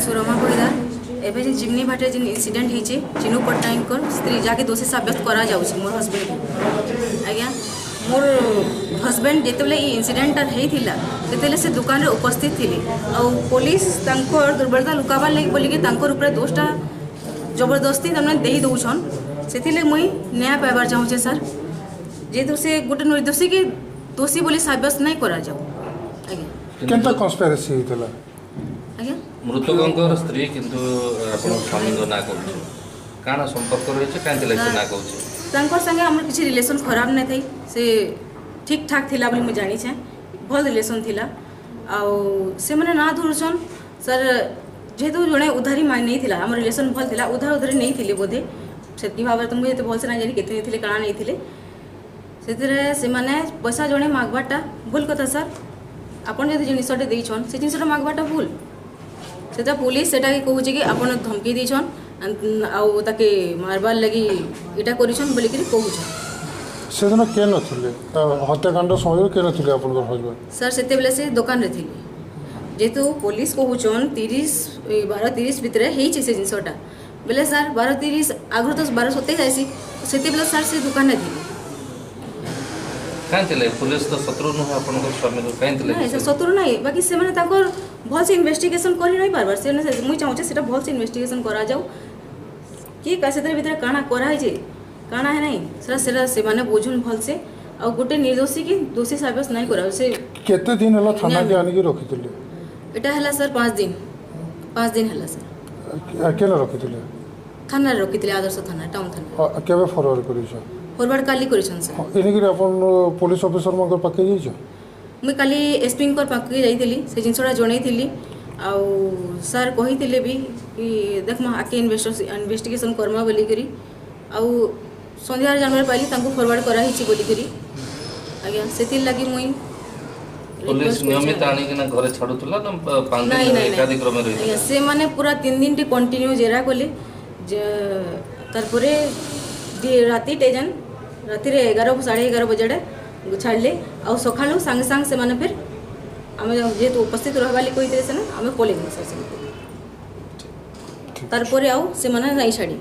सुरमा परिदार एवं जिमनी भाटे जिन इनसीडेंट होती चिनू पट्टनायक स्त्री जहाँकि दोषी सब्यस्त करा जाउछि मोर हस्बैंड को आज्ञा मोर हस्बैंड जिते इनसीडेंटा होता से दुकान रे उपस्थित थी आउ पुलिस दुर्बलता लुकाबार लगी बोलिकी ऊपर दोषटा जबरदस्ती तमें दे दौन से मुई न्याय पाइबार चाहूँचे सर जेहेतु से गोटे निर्दोषी की दोषी बोली सब्यस्त नहीं करा जाऊ केनता कन्स्पिरेसी हितला आज्ञा मृतकंकर स्त्री किंतु आपण स्वामी ना कहूँ काना संपर्क रही कहीं ना कहूँ संगे आम किसी रिलेशन खराब नहीं थी से ठीक ठाक थिला बोली मुझे जानी छे भल रिलेशन थिला आउ से माने ना धरुछन सर जेहेतु जड़े उधारी मांग नहीं थिला आम रिलेशन भल थिला उधारी नहीं थिले बोधे से भाव में तो मुझे भल से ना जानी केते नहीं थिले काना नहीं थिले से माने पैसा जड़े मागवाटा भूल कथा सर आपन जदि जिनिसटे देइछन से जिनिसटा मागवाटा भूल सेटा पुलिस सेटा के कहूँ कि आपन धमकी देइछन आउ ताके मारबार लगी इटा करिछन बोली कि कहूछन से दिन के नथिले हत्याकांड समय के नथिले आपन हस्बैंड सर सेते बेले से दुकान रे थिले जेतु पुलिस कहूछन 12:30 भितर हेइछि से जिनिसटा बेले सर 12:30 आगु तो 12:27 आइसी सेते बेले सर से दुकान रे थिले कहीं पुलिस तो शत्रु नुह अपन स्वामी को कहीं शत्रु नहीं बाकी से माने ताकर भल से इन्वेस्टिगेशन करि नहीं पारबार से मुई चाहूँ सेटा भल से इन्वेस्टिगेशन करा जाऊ कि से भीतर काना कराई जे काना है नहीं सेटा सेटा से माने बुझुन भल से आ गोटे निर्दोषी की दोषी सब्यस्त नहीं करा से केते दिन हला थाना के आनी के रखितले एटा हला सर 5 दिन हला सर केना रखितले थाना रखितले आदर्श थाना टाउन थाना केबे फॉरवर्ड करिछ फॉरवर्ड काली करिछन सर एने के अपन पुलिस ऑफिसर मगर पक्के जाइछ मुई काली एसपी को पाके जाइली से जिनसटा जणैली आउ सर कही भी कि देखमा आके इन्वेस्टिगेशन करमा बोली करी आउ संध्यार जानवर पाइली तांको फॉरवर्ड करा हिची बोली करी आज्ञा सेति लागि मुई पुलिस नियमित आनी कि ना घरे छाडुतला ना 5 दिन एकाधिक क्रम रही आज्ञा से माने पूरा 3 दिन टी कंटिन्यू जेरा कोले तारपरे राती टेजन राति रे 11:30 बजे छाड़ले आ सका सांगे सांगे से माने फिर आम जेहेतु उपस्थित रहा कही से आम पलैलु सर तारपरे आउ से माने नहीं छाड़ी